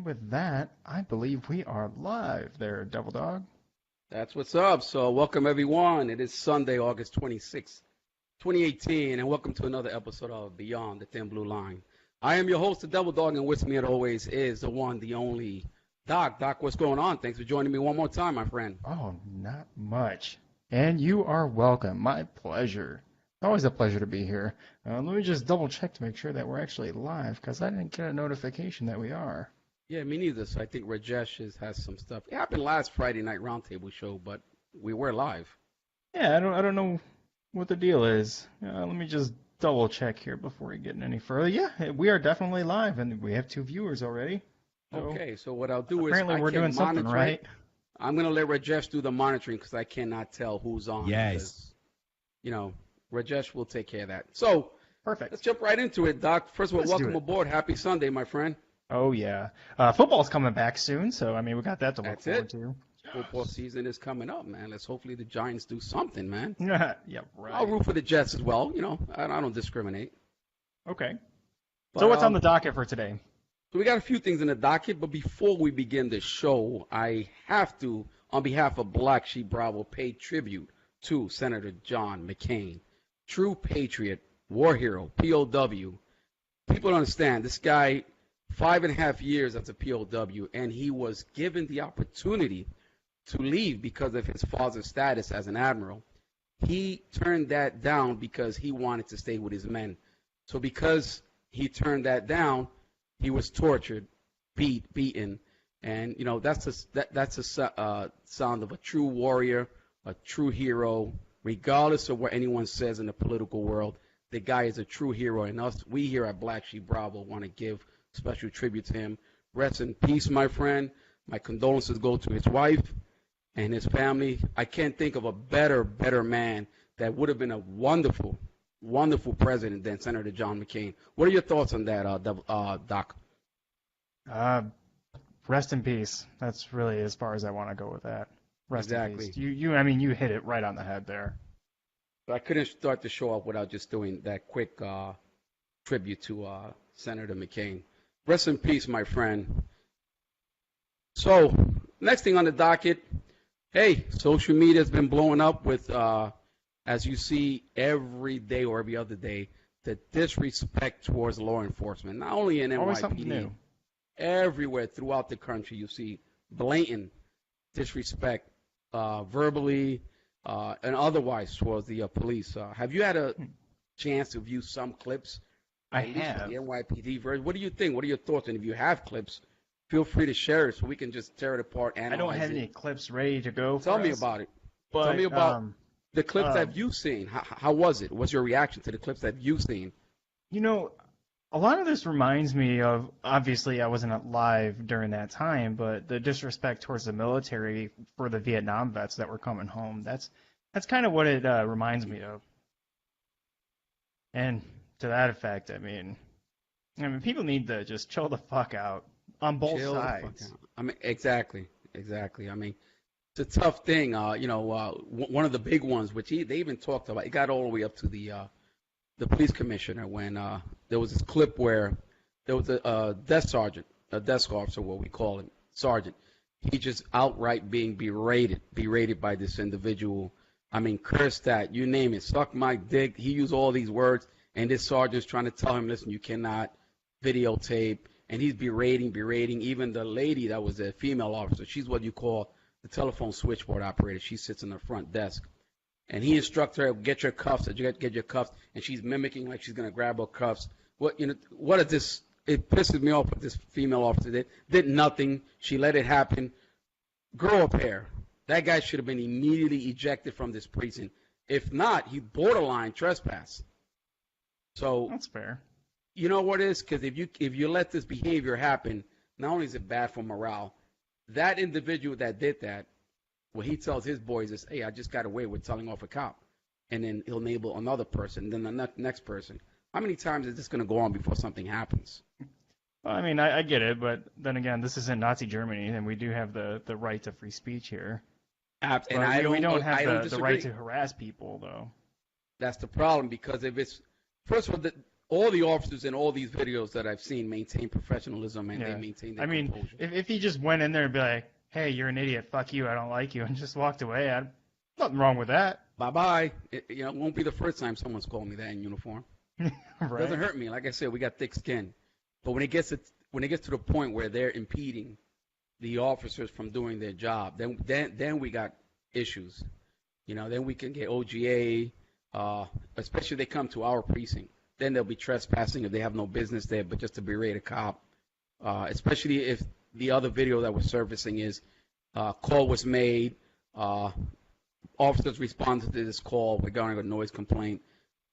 And with that, I believe we are live there, Devil Dog. That's what's up. So welcome everyone. It is Sunday, August 26th, 2018, and welcome to another episode of Beyond the Thin Blue Line. I am your host, the Devil Dog, and with me as always is the one, the only Doc. Doc, what's going on? Thanks for joining me one more time, my friend. Oh, not much. And you are welcome. My pleasure. Always a pleasure to be here. Let me just double check to make sure that we're actually live, because I didn't get a notification that we are. Yeah, me neither. So I think Rajesh has some stuff. It happened last Friday night roundtable show, but we were live. Yeah, I don't know what the deal is. Let me just double check here before we get any further. Yeah, we are definitely live, and we have 2 viewers already. So okay, so what I'll do is apparently we're doing something right. I'm gonna let Rajesh do the monitoring because I cannot tell who's on. Yes. Because, Rajesh will take care of that. So Perfect. let's jump right into it, Doc. First of all, Let's do welcome it. aboard. Happy Sunday, my friend. Oh yeah, football's coming back soon, so I mean we got that to look That's forward it. to. Football season is coming up, man. Let's hopefully the Giants do something, man. Yeah, right. I'll root for the Jets as well. I don't discriminate. Okay. But, So what's on the docket for today? So we got a few things in the docket, but before we begin the show, I have to, on behalf of BlackSheep Bravo, pay tribute to Senator John McCain. True patriot, war hero, POW. People don't understand, this guy, 5.5 years as a POW, and he was given the opportunity to leave because of his father's status as an admiral. He turned that down because he wanted to stay with his men. So because he turned that down, he was tortured, beaten, and that's a sound of a true warrior, a true hero. Regardless of what anyone says in the political world, the guy is a true hero, and we here at Black Sheep Bravo want to give special tribute to him. Rest in peace, my friend. My condolences go to his wife and his family. I can't think of a better man that would have been a wonderful president than Senator John McCain. What are your thoughts on that, Doc? Rest in peace. That's really as far as I want to go with that. Rest Exactly. in peace. You hit it right on the head there. I couldn't start the show off without just doing that quick tribute to Senator McCain. Rest in peace, my friend. So, next thing on the docket, hey, social media has been blowing up with, as you see every day or every other day, the disrespect towards law enforcement. Not only in Always something NYPD, new. everywhere throughout the country you see blatant disrespect, verbally and otherwise towards the police. Have you had a chance to view some clips? I At least have. the NYPD version. What do you think? What are your thoughts? And if you have clips, feel free to share it so we can just tear it apart, analyze I don't have it. any clips ready to go. Tell for me us, about it. But, Tell me about the clips that you've seen. How was it? What's your reaction to the clips that you've seen? A lot of this reminds me of, obviously I wasn't alive during that time, but the disrespect towards the military for the Vietnam vets that were coming home. That's kind of what it reminds me of. And to that effect, I mean, people need to just chill the fuck out on both Chill the fuck sides. out. I mean, exactly. I mean, it's a tough thing. One of the big ones, which they even talked about, it got all the way up to the police commissioner when there was this clip where there was a desk officer, what we call it, sergeant. He just outright being berated by this individual. I mean, cursed at, you name it, suck my dick. He used all these words, and this sergeant's trying to tell him, listen, you cannot videotape. And he's berating. Even the lady that was a female officer, she's what you call the telephone switchboard operator. She sits in the front desk. And he instructs her, get your cuffs, get your cuffs. And she's mimicking like she's going to grab her cuffs. What is this? It pisses me off what this female officer did nothing. She let it happen. Grow a pair. That guy should have been immediately ejected from this precinct. If not, he borderline trespass. So That's fair. you know what it is? Because if you let this behavior happen, not only is it bad for morale, that individual that did that, what he tells his boys is, hey, I just got away with telling off a cop. And then he'll enable another person, then the next person. How many times is this going to go on before something happens? Well, I mean, I get it, but then again, this isn't Nazi Germany, and we do have the right to free speech here. And But we don't I don't have the right disagree. to harass people, though. That's the problem, because if it's, first of all, all the officers in all these videos that I've seen maintain professionalism and they Yeah. maintain their I mean, composure. if he just went in there and be like, "Hey, you're an idiot. Fuck you. I don't like you," and just walked away, nothing wrong with that. Bye-bye. It won't be the first time someone's called me that in uniform. Doesn't Right. hurt me. Like I said, we got thick skin. But when it gets to the point where they're impeding the officers from doing their job, then we got issues. Then we can get OGA, especially if they come to our precinct. Then they'll be trespassing if they have no business there, but just to berate a cop. Especially if the other video that we're surfacing is call was made, officers responded to this call regarding a noise complaint.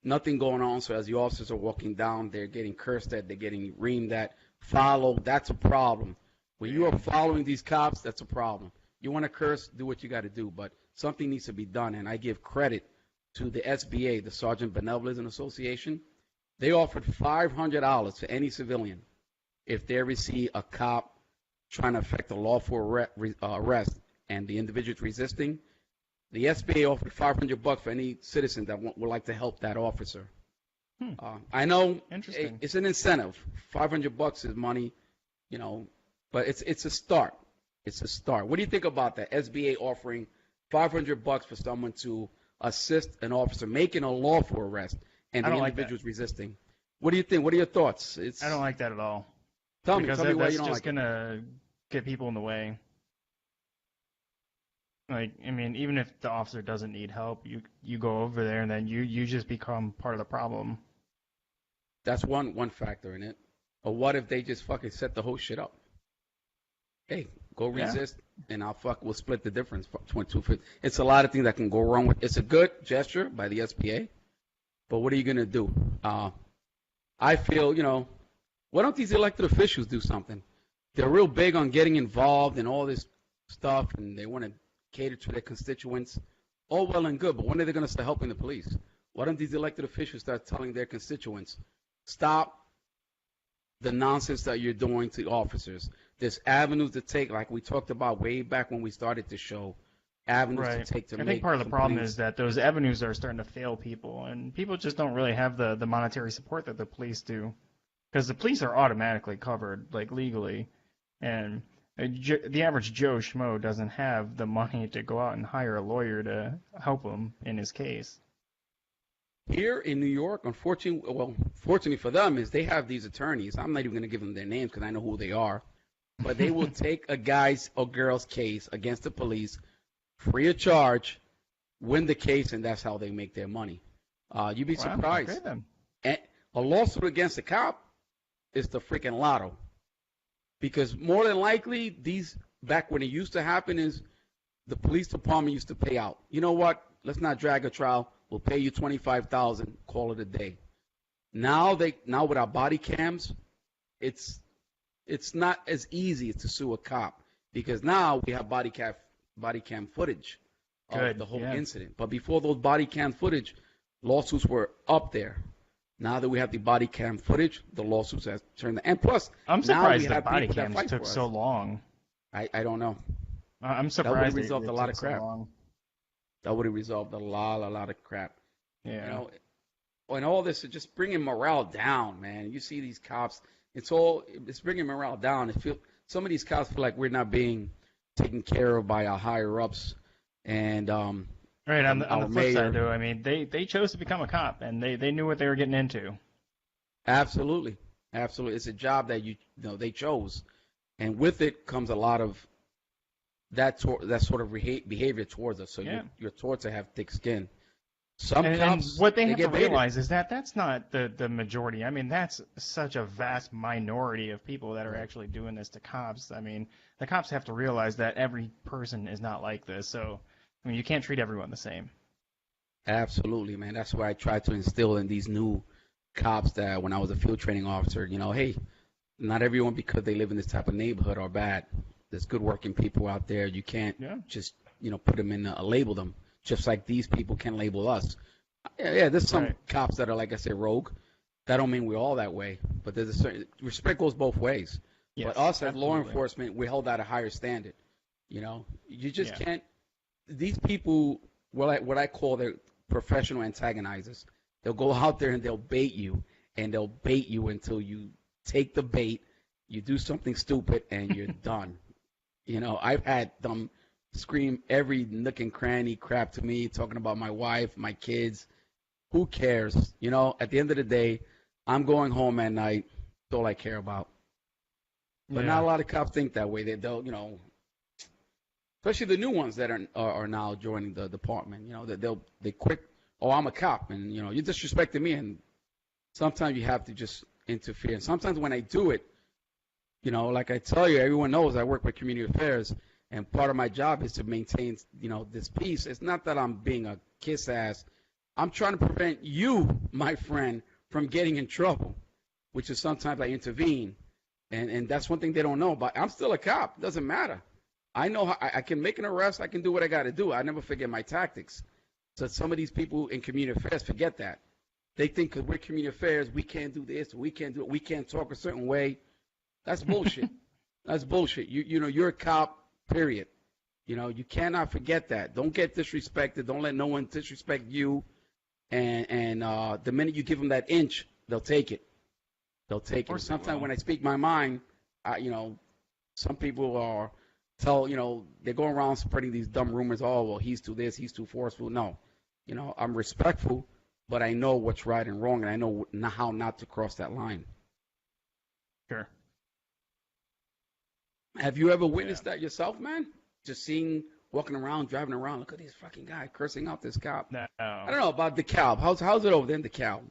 Nothing going on. So as the officers are walking down, they're getting cursed at, they're getting reamed at. Follow, that's a problem. When you are following these cops, that's a problem. You want to curse, do what you got to do, but something needs to be done. And I give credit to the SBA, the Sergeant Benevolence Association. They offered $500 to any civilian if they receive a cop trying to effect a lawful arrest and the individual is resisting. The SBA offered $500 for any citizen that would like to help that officer. Hmm. I know Interesting. it's an incentive. $500 is money, but it's a start. It's a start. What do you think about that? SBA offering $500 for someone to assist an officer making a lawful arrest and I the don't like that. individual's resisting. What do you think? What are your thoughts? I don't like that at all. Tell me Because why that's you don't just like it. gonna get people in the way. Like, I mean, even if the officer doesn't need help, you go over there and then you just become part of the problem. That's one factor in it. Or what if they just fucking set the whole shit up? Hey, go Yeah. resist, and we'll split the difference. 2250. It's a lot of things that can go wrong with. It's a good gesture by the SBA, but what are you gonna do? I feel, why don't these elected officials do something? They're real big on getting involved in all this stuff, and they want to cater to their constituents. All well and good, but when are they going to start helping the police? Why don't these elected officials start telling their constituents, stop the nonsense that you're doing to officers? There's avenues to take, like we talked about way back when we started the show, avenues Right. to take to I make think part of the problem complaints. is that those avenues are starting to fail people, and people just don't really have the monetary support that the police do. Because the police are automatically covered, like legally, and the average Joe Schmo doesn't have the money to go out and hire a lawyer to help him in his case. Here in New York, fortunately for them, is they have these attorneys. I'm not even going to give them their names because I know who they are. But they will take a guy's or girl's case against the police free of charge, win the case, and that's how they make their money. You'd be Wow, surprised. okay then. And a lawsuit against a cop is the freaking lotto. Because more than likely, back when it used to happen is the police department used to pay out. You know what? Let's not drag a trial. We'll pay you $25,000. Call it a day. Now with our body cams, it's not as easy to sue a cop because now we have body cam footage of the whole incident. But before those body cam footage, lawsuits were up there. Now that we have the body cam footage, the lawsuits have turned. And plus, I'm now we surprised the have body people that cams fight took for so us. long. I don't know. I'm That would have surprised resolved it a lot took of so crap. long. That would have resolved a lot of crap. Yeah. And all this is just bringing morale down, man. You see these cops, it's bringing morale down. Some of these cops feel like we're not being taken care of by our higher ups, and Right, on the flip mayor. side, though, I mean, they chose to become a cop, and they knew what they were getting into. Absolutely. It's a job that they chose, and with it comes a lot of that sort of behavior towards us. So you're taught to have thick skin. Some cops, and what they have to get baited. realize is that that's not the majority. I mean, that's such a vast minority of people that are actually doing this to cops. I mean, the cops have to realize that every person is not like this. So, I mean, you can't treat everyone the same. Absolutely, man. That's why I try to instill in these new cops that when I was a field training officer, hey, not everyone because they live in this type of neighborhood are bad. There's good working people out there. You can't just, put them in label them. Just like these people can label us. Yeah, there's some cops that are, like I said, rogue. That don't mean we're all that way. But there's a certain respect goes both ways. Yes, but us as absolutely. law enforcement, we're held at a higher standard. You just can't. These people, what I call their professional antagonizers, they'll go out there and they'll bait you, and they'll bait you until you take the bait, you do something stupid, and you're done. I've had them scream every nook and cranny crap to me, talking about my wife, my kids. Who cares? At the end of the day, I'm going home at night. That's all I care about. But not Yeah. a lot of cops think that way. They'll, especially the new ones that are now joining the department. That they quick. Oh, I'm a cop, and you're disrespecting me, and sometimes you have to just interfere. And sometimes when I do it, like I tell you, everyone knows I work with community affairs, and part of my job is to maintain, this peace. It's not that I'm being a kiss ass. I'm trying to prevent you, my friend, from getting in trouble, which is sometimes I intervene. And that's one thing they don't know. But I'm still a cop. It doesn't matter. I know I can make an arrest. I can do what I got to do. I never forget my tactics. So some of these people in community affairs forget that. They think because we're community affairs, we can't do this, we can't do it, we can't talk a certain way. That's bullshit. That's bullshit. You're a cop, period. You cannot forget that. Don't get disrespected. Don't let no one disrespect you. And the minute you give them that inch, they'll take it. They'll take it. Of course they Sometimes will. when I speak my mind, some people they go around spreading these dumb rumors. Oh, well, he's too this, he's too forceful. No, I'm respectful, but I know what's right and wrong, and I know how not to cross that line. Sure. Have you ever Yeah. witnessed that yourself, man? Just walking around, driving around. Look at this fucking guy cursing out this cop. No. I don't know about DeKalb. How's it over there in DeKalb?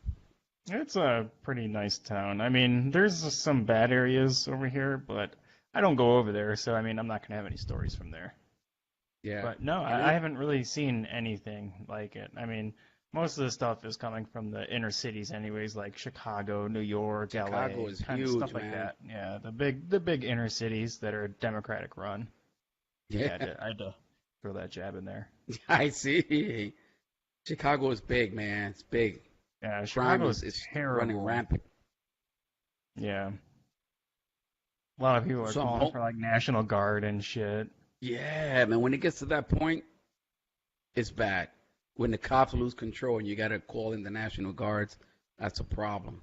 It's a pretty nice town. I mean, there's some bad areas over here, but I don't go over there, so I mean, I'm not gonna have any stories from there. Yeah. But no, And I haven't really seen anything like it. I mean, most of the stuff is coming from the inner cities, anyways, like Chicago, New York, Chicago LA, is kind of huge, stuff like man. that. Yeah, the big inner cities that are Democratic run. Yeah, Yeah, I had to throw that jab in there. I see. Chicago is big, man. It's big. Yeah, Crime Chicago is is running terrible. rampant. Yeah, a lot of people are So calling for like National Guard and shit. yeah, man. When it gets to that point, it's bad. When the cops lose control and you got to call in the National Guards, that's a problem.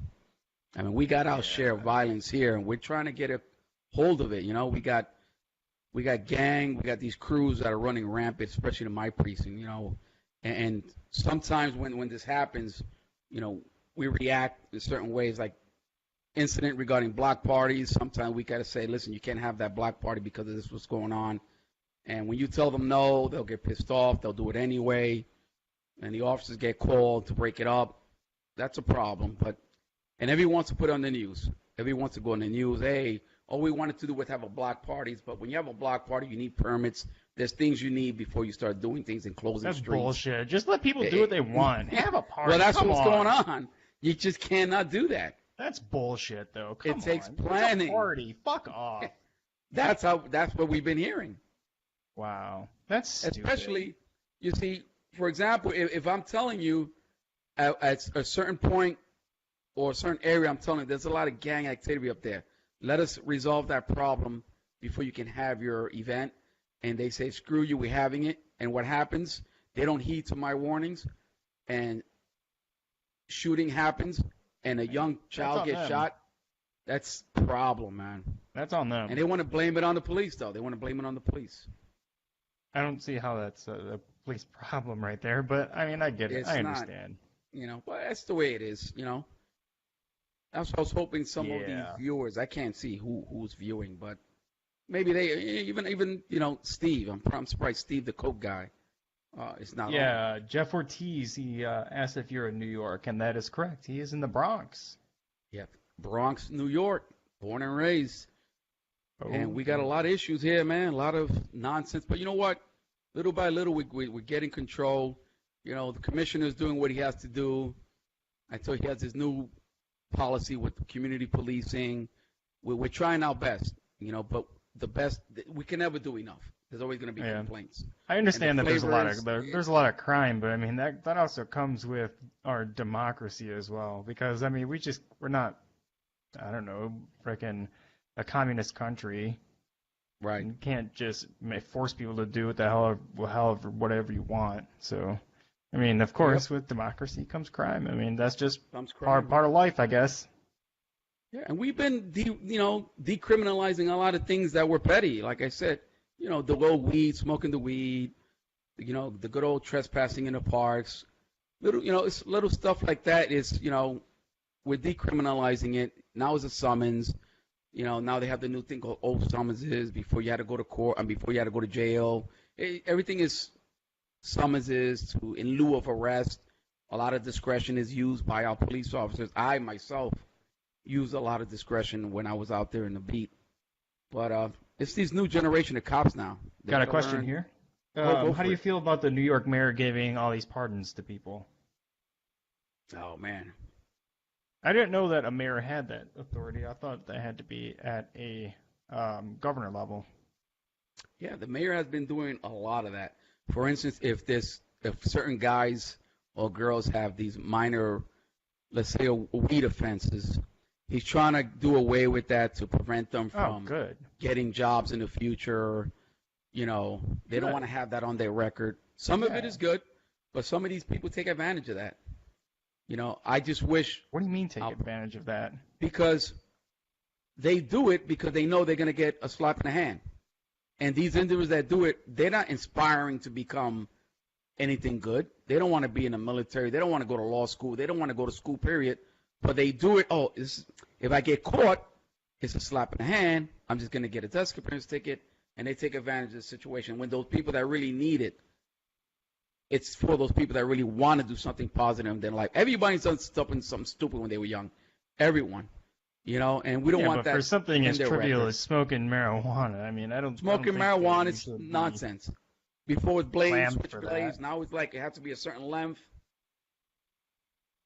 I mean, we got our share of Yeah. violence here, and we're trying to get a hold of it. We got gang, we got these crews that are running rampant, especially in my precinct. And sometimes when this happens, we react in certain ways, like incident regarding block parties. Sometimes we got to say, listen, you can't have that block party because of this, what's going on. And when you tell them no, they'll get pissed off. They'll do it anyway. And the officers get called to break it up. That's a problem. And everyone wants to put it on the news. Everyone wants to go on the news. Hey, all we wanted to do was have a block parties. But when you have a block party, you need permits. There's things you need before you start doing things and closing That's streets. bullshit. Just let people do what they want. Have a party. Well, that's Come what's on. going on. You just cannot do that. That's bullshit, though. Come It takes on. planning. It's a party. Fuck off. That's what we've been hearing. Wow. That's stupid. Especially, you see, for example, if I'm telling you at a certain point or a certain area, I'm telling you there's a lot of gang activity up there. Let us resolve that problem before you can have your event. And they say, screw you, we're having it. And what happens? They don't heed to my warnings, and shooting happens, and a young child on gets them. shot. That's a problem, man. That's on them. And they want to blame it on the police, though. They want to blame it on the police. I don't see how that's a police problem right there, but I mean, I get it. It's I not. understand. But that's the way it is. That's what I was hoping some of the Yeah. viewers. I can't see who's viewing, but maybe they even Steve. I'm surprised Steve, the Coke guy, is not on. Yeah, Jeff Ortiz, he asked if you're in New York, and that is correct. He is in the Bronx. Yep. Bronx, New York, born and raised. And we got a Okay. lot of issues here, man. A lot of nonsense. But you know what? Little by little, we're getting control. The commissioner's doing what he has to do. I told you he has his new policy with community policing. We're trying our best, but the best, we can never do enough. There's always going to be Yeah. complaints. I understand that there's a lot of flavors- there's a lot of crime, but I mean that also comes with our democracy as well. Because I mean we're not, I don't know, freaking a communist country. Right. You can't just force people to do what the hell however whatever you want. So I mean, of Yep. course, with democracy comes crime. I mean, that's just Comes part crime. part of life, I guess. Yeah, and we've been decriminalizing a lot of things that were petty. Like I said, the old weed, smoking the weed, the good old trespassing in the parks. It's little stuff like that is, we're decriminalizing it. Now it's a summons. Now they have the new thing called old summonses before you had to go to court and before you had to go to jail. Everything is summonses to in lieu of arrest. A lot of discretion is used by our police officers. I myself used a lot of discretion when I was out there in the beat. But it's these new generation of cops now. They Got a got to question learn. here. Go How do for you it. feel about the New York mayor giving all these pardons to people? Oh man. I didn't know that a mayor had that authority. I thought that had to be at a governor level. Yeah, the mayor has been doing a lot of that. For instance, if certain guys or girls have these minor, let's say, weed offenses, he's trying to do away with that to prevent them Oh, from good. getting jobs in the future. They don't Good. want to have that on their record. Some of it Yeah. is good, but some of these people take advantage of that. I just wish What do you mean take uh, advantage of that? because they do it because they know they're going to get a slap in the hand. And these individuals that do it, they're not inspiring to become anything good. They don't want to be in the military. They don't want to go to law school. They don't want to go to school, period. But they do it. Oh, if I get caught, it's a slap in the hand. I'm just going to get a desk appearance ticket. And they take advantage of the situation. When those people that really need it, it's for those people that really want to do something positive in their life. Everybody's done something stupid when they were young. Everyone. And we don't Yeah, want but for that something in as their trivial record. as smoking marijuana, I mean, I don't Smoking think that marijuana you is should be nonsense. Before it blazed, slammed switch for blaze. that. Now it's like it has to be a certain length.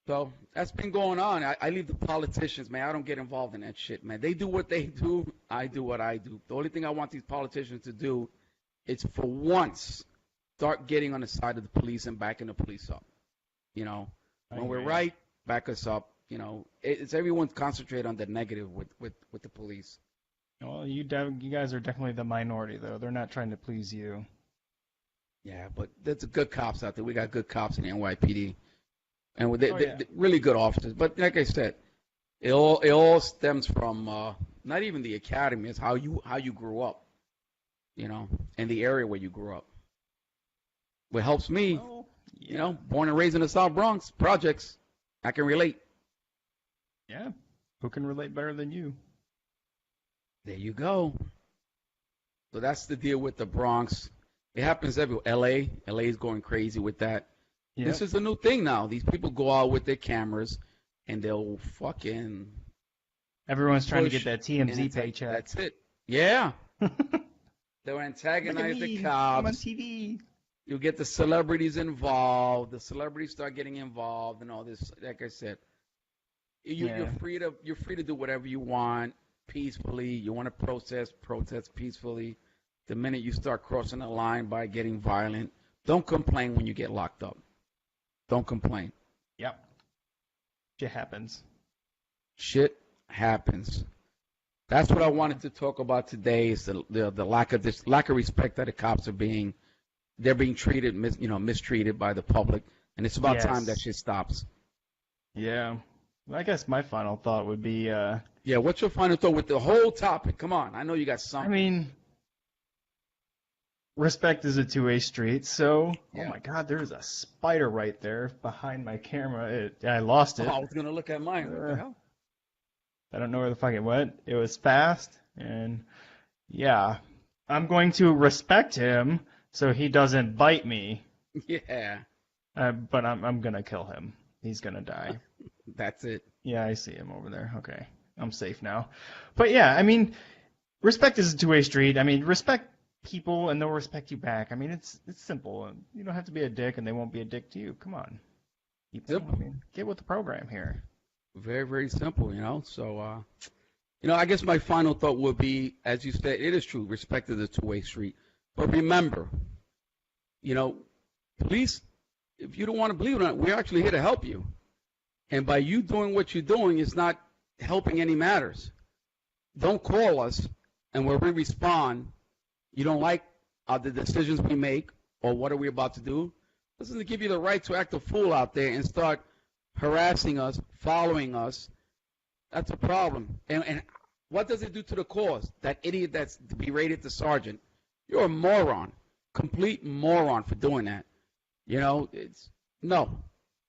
So that's been going on. I leave the politicians, man. I don't get involved in that shit, man. They do what they do. I do what I do. The only thing I want these politicians to do is for once start getting on the side of the police and backing the police up. You know, I when we're hear you. right, back us up. It's everyone's concentrate on the negative with the police. Well, you guys are definitely the minority, though. They're not trying to please you. Yeah, but there's good cops out there. We got good cops in the NYPD, and Oh yeah. they're really good officers. But like I said, it all stems from not even the academy. It's how you grew up, in the area where you grew up. What helps me, Well, yeah. born and raised in the South Bronx projects, I can relate. Yeah. Who can relate better than you? There you go. So that's the deal with the Bronx. It happens everywhere. LA is going crazy with that. This Yep. is a new thing now. These people go out with their cameras and they'll fucking Everyone's trying to push get that and TMZ paycheck. that's it. Yeah. Look They'll at antagonize the me. I'm on cops. TV. You get the celebrities involved. The celebrities start getting involved and all this. Like I said, Yeah. you're free to do whatever you want peacefully. You want to protest peacefully. The minute you start crossing the line by getting violent, don't complain when you get locked up. Don't complain. Yep. Shit happens. Shit happens. That's what I wanted to talk about today. Is the lack of respect that the cops they're being treated mistreated by the public, and it's about time that Yes. shit stops. Yeah. I guess my final thought would be, Yeah, what's your final thought with the whole topic? Come on, I know you got I something. mean, respect is a two-way street. So, oh Yeah. my God, there's a spider right there behind my camera. I lost Oh, it. I was gonna look at mine. What the Uh, hell? I don't know where the fuck it went. It was fast, and yeah, I'm going to respect him so he doesn't bite me. Yeah, But I'm gonna kill him. He's gonna die. that's it. Yeah, I see him over there. Okay, I'm safe now. But yeah, I mean, respect is a two-way street. I mean, respect people and they'll respect you back. I mean, it's simple. You don't have to be a dick and they won't be a dick to you. Come on, people. Simple. I mean, get with the program here. Very, very simple. So, I guess my final thought would be, as you said, it is true. Respect is a two-way street. But remember, police, if you don't want to believe it or not, we're actually here to help you. And by you doing what you're doing, it's not helping any matters. Don't call us, and when we respond, you don't like the decisions we make or what are we about to do, doesn't give you the right to act a fool out there and start harassing us, following us. That's a problem. And what does it do to the cause? That idiot that's berated the sergeant. You're a moron, complete moron for doing that. You know, no.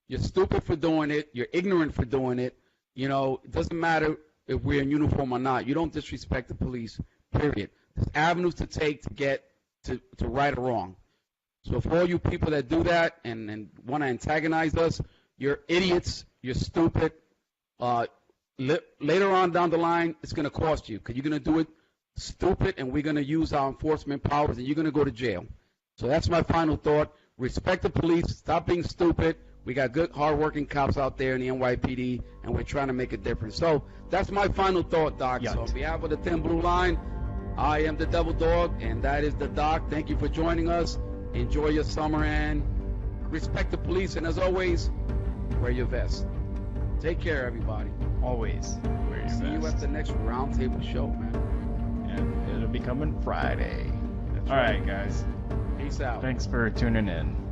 You're stupid for doing it. You're ignorant for doing it. You know, it doesn't matter if we're in uniform or not. You don't disrespect the police, period. There's avenues to take to get to right or wrong. So for all you people that do that and want to antagonize us, you're idiots. You're stupid. Later on down the line, it's going to cost you because you're going to do it stupid, and we're going to use our enforcement powers, and you're going to go to jail. So that's my final thought. Respect the police. Stop being stupid. We got good, hard-working cops out there in the NYPD, and we're trying to make a difference. So that's my final thought, Doc. Yes. So on behalf of the Thin Blue Line, I am the Devil Dog, and that is the Doc. Thank you for joining us. Enjoy your summer, and respect the police. And as always, wear your vest. Take care, everybody. Always wear your See you vest. at the next roundtable show, man. And it'll be coming Friday. All right, guys. Peace out. Thanks for tuning in.